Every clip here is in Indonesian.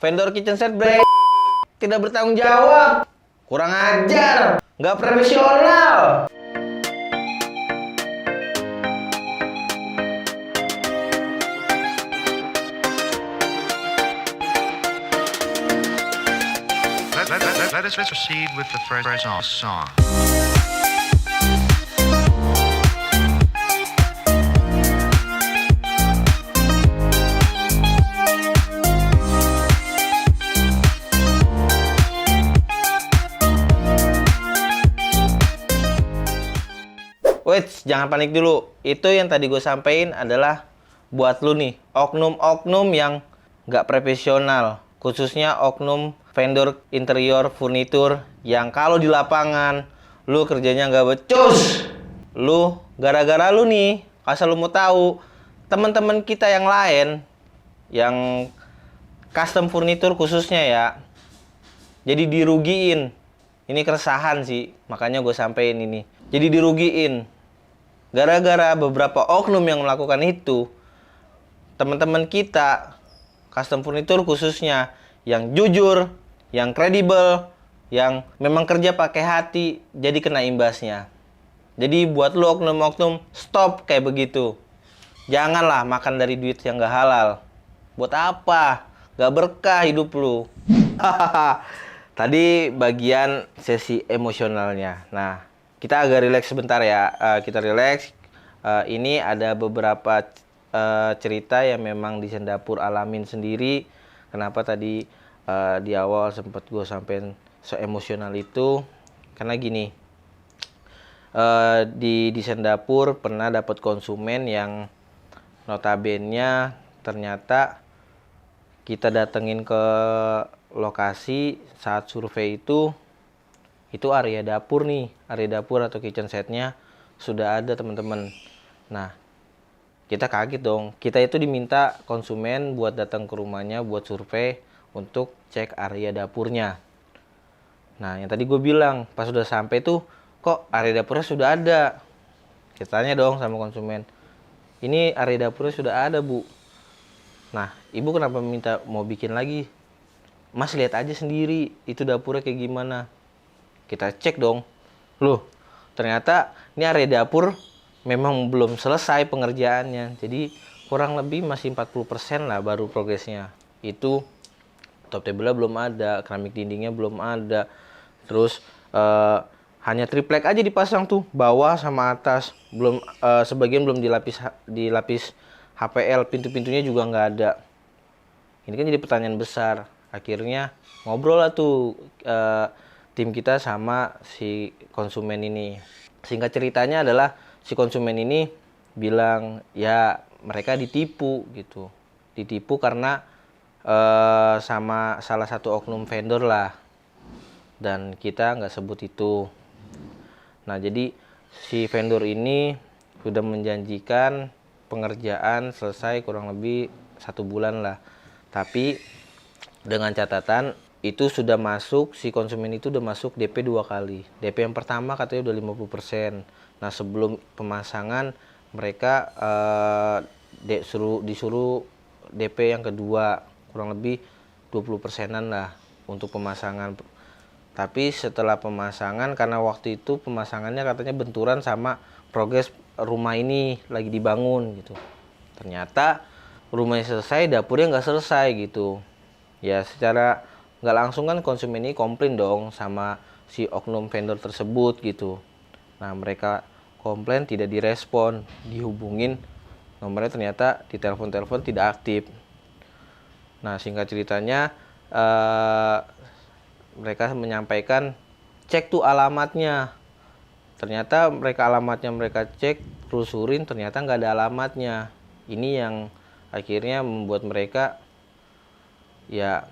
Vendor kitchen set tidak bertanggung jawab, kurang ajar, nggak profesional. Let's proceed with the first song. Wait, jangan panik dulu. Itu yang tadi gue sampein adalah buat lu nih, oknum-oknum yang nggak profesional. Khususnya oknum vendor interior furnitur yang kalau di lapangan lu kerjanya nggak becus. Lu gara-gara lu nih, asal lu mau tahu, teman-teman kita yang lain yang custom furnitur khususnya ya, jadi dirugiin. Ini keresahan sih, makanya gue sampein ini. Jadi dirugiin. Gara-gara beberapa oknum yang melakukan itu, teman-teman kita, custom furnitur khususnya, yang jujur, yang kredibel, yang memang kerja pakai hati, jadi kena imbasnya. Jadi buat lu oknum-oknum, stop kayak begitu. Janganlah makan dari duit yang gak halal. Buat apa? Gak berkah hidup lu. Tadi bagian sesi emosionalnya. Nah, kita agak rileks sebentar ya. Kita rileks. Ini ada beberapa cerita yang memang di Sendapur alamin sendiri. Kenapa tadi di awal sempat gue sampein se-emosional itu? Karena gini, di Sendapur pernah dapat konsumen yang notabene ternyata kita datengin ke lokasi saat survei itu area dapur nih, area dapur atau kitchen setnya sudah ada teman-teman. Nah, kita kaget dong. Kita itu diminta konsumen buat datang ke rumahnya buat survei untuk cek area dapurnya. Nah, yang tadi gue bilang pas sudah sampai tuh kok area dapurnya sudah ada. Kita tanya dong sama konsumen, ini area dapurnya sudah ada bu. Nah, ibu kenapa minta mau bikin lagi? Mas lihat aja sendiri itu dapurnya kayak gimana. Kita cek dong. Loh, ternyata ini area dapur memang belum selesai pengerjaannya. Jadi kurang lebih masih 40% lah baru progresnya. Itu top table-nya belum ada, keramik dindingnya belum ada. Terus hanya triplek aja dipasang tuh, bawah sama atas. Belum sebagian belum dilapis HPL, pintu-pintunya juga nggak ada. Ini kan jadi pertanyaan besar. Akhirnya ngobrol lah tuh tim kita sama si konsumen ini. Singkat ceritanya adalah si konsumen ini bilang ya mereka ditipu gitu. Ditipu karena sama salah satu oknum vendor lah. Dan kita nggak sebut itu. Nah jadi si vendor ini sudah menjanjikan pengerjaan selesai kurang lebih 1 bulan lah. Tapi dengan catatan itu sudah masuk, si konsumen itu udah masuk DP 2 kali. DP yang pertama katanya udah 50%. Nah sebelum pemasangan mereka disuruh DP yang kedua kurang lebih 20%-an lah untuk pemasangan. Tapi setelah pemasangan, karena waktu itu pemasangannya katanya benturan sama progres rumah ini lagi dibangun gitu. Ternyata rumahnya selesai, dapurnya nggak selesai gitu. Ya secara nggak langsung kan konsumen ini komplain dong sama si oknum vendor tersebut gitu. Nah mereka komplain tidak direspon, dihubungin nomornya ternyata di telepon tidak aktif. Nah singkat ceritanya mereka menyampaikan cek tuh alamatnya. Ternyata alamatnya mereka cek, telusurin ternyata nggak ada alamatnya. Ini yang akhirnya membuat mereka ya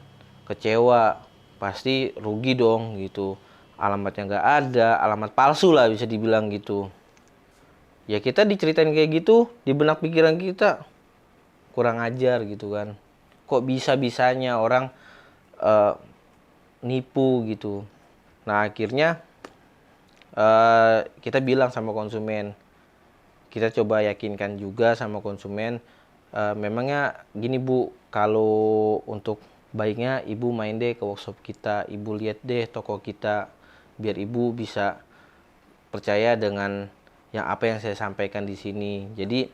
kecewa, pasti rugi dong gitu. Alamatnya nggak ada, alamat palsu lah bisa dibilang gitu. Ya kita diceritain kayak gitu, di benak pikiran kita kurang ajar gitu kan. Kok bisa-bisanya orang nipu gitu. Nah akhirnya kita bilang sama konsumen, kita coba yakinkan juga sama konsumen, memangnya gini bu, kalau untuk baiknya ibu main deh ke workshop kita, ibu lihat deh toko kita, biar ibu bisa percaya dengan yang apa yang saya sampaikan di sini. Jadi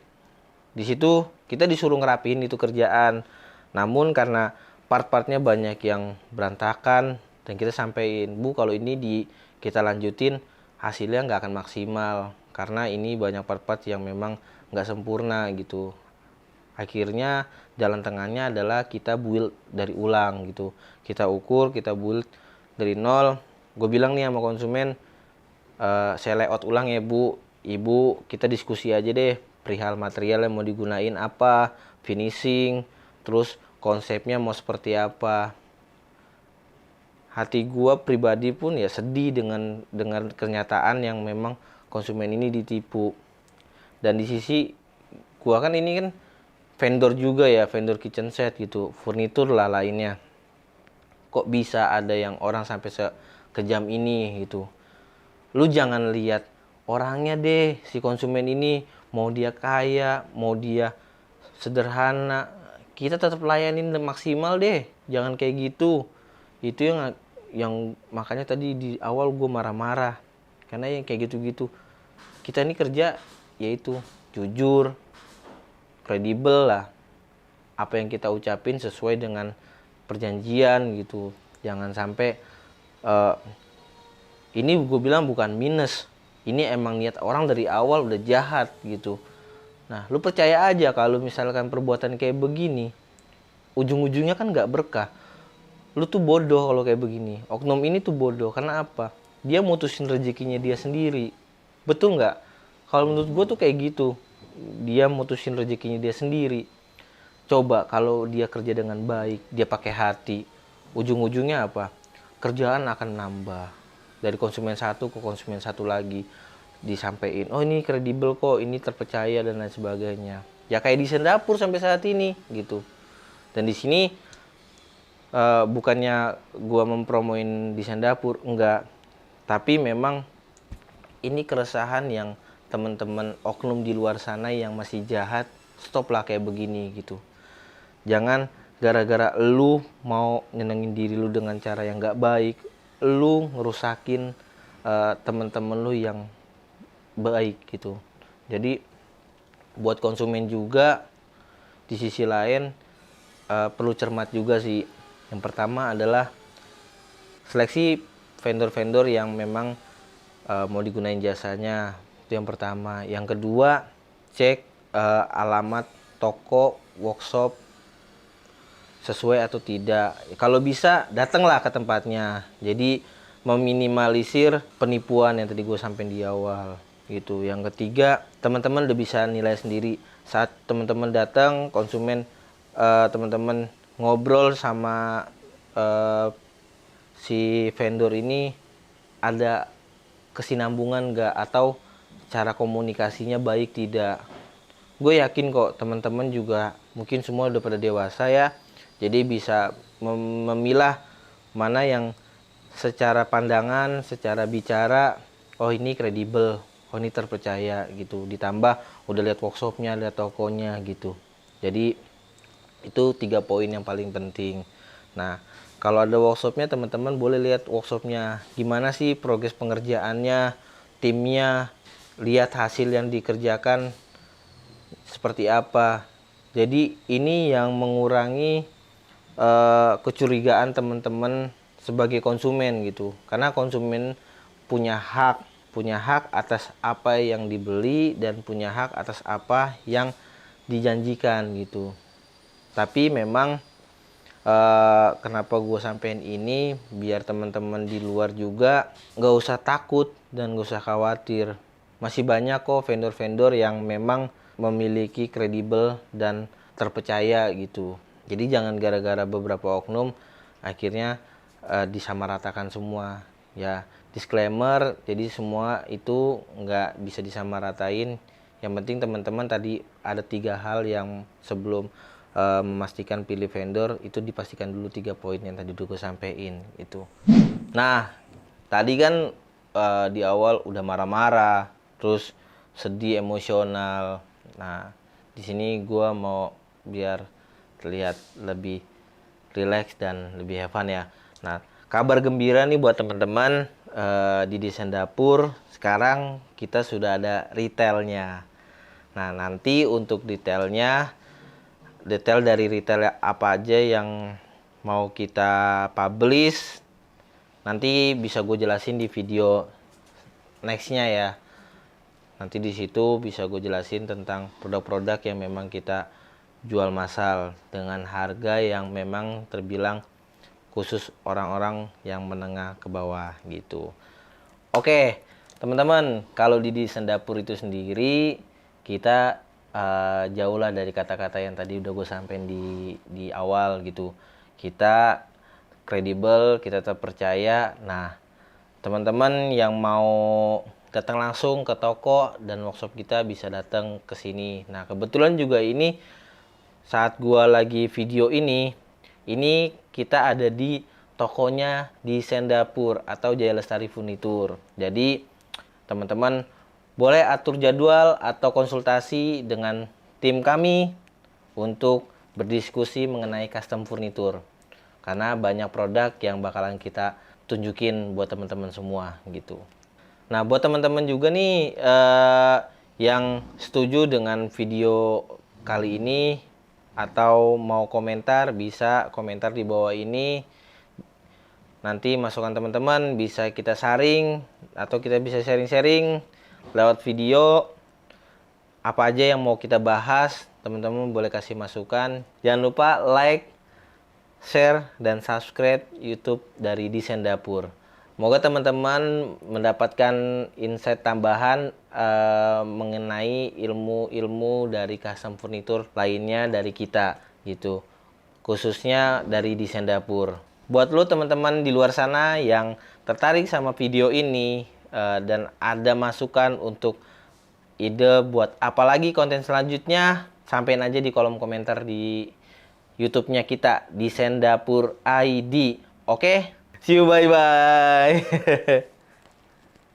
di situ kita disuruh ngerapiin itu kerjaan, namun karena part-partnya banyak yang berantakan dan kita sampaikan, Bu, kalau ini kita lanjutin hasilnya nggak akan maksimal karena ini banyak part-part yang memang nggak sempurna gitu. Akhirnya jalan tengahnya adalah kita build dari ulang gitu, kita ukur, kita build dari nol. Gue bilang nih sama konsumen, saya layout ulang ya Bu, ibu kita diskusi aja deh perihal material yang mau digunain apa, finishing, terus konsepnya mau seperti apa. Hati gua pribadi pun ya sedih dengan kenyataan yang memang konsumen ini ditipu. Dan di sisi gua kan ini kan vendor juga ya, vendor kitchen set gitu, furnitur lah lainnya. Kok bisa ada yang orang sampai sekejam ini gitu. Lu jangan lihat orangnya deh, si konsumen ini mau dia kaya, mau dia sederhana, kita tetap layanin maksimal deh, jangan kayak gitu. Itu yang makanya tadi di awal gue marah-marah, karena yang kayak gitu-gitu kita ini kerja yaitu jujur, kredibel lah, apa yang kita ucapin sesuai dengan perjanjian gitu. Jangan sampai ini gue bilang bukan minus, ini emang niat orang dari awal udah jahat gitu. Nah, lu percaya aja kalau misalkan perbuatan kayak begini, ujung-ujungnya kan nggak berkah. Lu tuh bodoh kalau kayak begini. Oknum ini tuh bodoh, karena apa? Dia mutusin rezekinya dia sendiri. Betul nggak? Kalau menurut gue tuh kayak gitu. Dia mutusin rezekinya dia sendiri. Coba kalau dia kerja dengan baik, dia pakai hati, ujung-ujungnya apa? Kerjaan akan nambah. Dari konsumen satu ke konsumen satu lagi. Disampaikan, oh ini kredibel kok, ini terpercaya dan lain sebagainya. Ya kayak di Sendapur sampai saat ini gitu. Dan di sini bukannya gua mempromoin di Sendapur, enggak. Tapi memang ini keresahan yang teman-teman oknum di luar sana yang masih jahat, stoplah kayak begini gitu. Jangan gara-gara lu mau nyenengin diri lu dengan cara yang nggak baik, lu ngerusakin teman-teman lu yang baik gitu. Jadi buat konsumen juga di sisi lain perlu cermat juga sih. Yang pertama adalah seleksi vendor-vendor yang memang mau digunain jasanya, itu yang pertama. Yang kedua, cek alamat toko, workshop sesuai atau tidak. Kalau bisa datanglah ke tempatnya. Jadi meminimalisir penipuan yang tadi gue sampaikan di awal gitu. Yang ketiga, teman-teman udah bisa nilai sendiri saat teman-teman datang, konsumen teman-teman ngobrol sama si vendor ini, ada kesinambungan nggak atau cara komunikasinya baik tidak. Gue yakin kok teman-teman juga mungkin semua udah pada dewasa ya, jadi bisa memilah mana yang secara pandangan, secara bicara, oh ini kredibel, oh ini terpercaya gitu. Ditambah udah lihat workshopnya, lihat tokonya gitu. Jadi itu 3 poin yang paling penting. Nah, kalau ada workshopnya, teman-teman boleh lihat workshopnya, gimana sih progres pengerjaannya, timnya, lihat hasil yang dikerjakan seperti apa. Jadi ini yang mengurangi kecurigaan teman-teman sebagai konsumen gitu. Karena konsumen punya hak atas apa yang dibeli dan punya hak atas apa yang dijanjikan gitu. Tapi memang kenapa gue sampein ini biar teman-teman di luar juga nggak usah takut dan nggak usah khawatir. Masih banyak kok vendor-vendor yang memang memiliki kredibel dan terpercaya gitu. Jadi jangan gara-gara beberapa oknum akhirnya disamaratakan semua. Ya, disclaimer, jadi semua itu nggak bisa disamaratain. Yang penting teman-teman tadi ada 3 hal yang sebelum memastikan pilih vendor itu dipastikan dulu 3 poin yang tadi gue sampein itu. Nah, tadi kan di awal udah marah-marah, terus sedih, emosional. Nah, di sini gue mau biar terlihat lebih relax dan lebih have fun ya. Nah, kabar gembira nih buat teman-teman di desain dapur. Sekarang kita sudah ada retailnya. Nah, nanti untuk detail dari retail apa aja yang mau kita publish, nanti bisa gue jelasin di video nextnya ya. Nanti di situ bisa gue jelasin tentang produk-produk yang memang kita jual massal dengan harga yang memang terbilang khusus orang-orang yang menengah ke bawah gitu. Oke, teman-teman, kalau di desain dapur itu sendiri kita jauh lah dari kata-kata yang tadi udah gue sampein di awal gitu. Kita kredibel, kita terpercaya. Nah, teman-teman yang mau datang langsung ke toko dan workshop kita bisa datang ke sini. Nah, kebetulan juga ini saat gua lagi video ini kita ada di tokonya di Sendapur atau Jaya Lestari Furnitur. Jadi, teman-teman boleh atur jadwal atau konsultasi dengan tim kami untuk berdiskusi mengenai custom furnitur. Karena banyak produk yang bakalan kita tunjukin buat teman-teman semua gitu. Nah, buat teman-teman juga nih yang setuju dengan video kali ini atau mau komentar, bisa komentar di bawah ini. Nanti masukan teman-teman bisa kita saring atau kita bisa sharing-sharing lewat video. Apa aja yang mau kita bahas, teman-teman boleh kasih masukan. Jangan lupa like, share, dan subscribe YouTube dari Desain Dapur. Semoga teman-teman mendapatkan insight tambahan mengenai ilmu-ilmu dari custom furnitur lainnya dari kita gitu. Khususnya dari Desain Dapur. Buat lo teman-teman di luar sana yang tertarik sama video ini dan ada masukan untuk ide buat apalagi konten selanjutnya, sampein aja di kolom komentar di YouTube-nya kita, Desain Dapur ID. Oke? See you, bye-bye.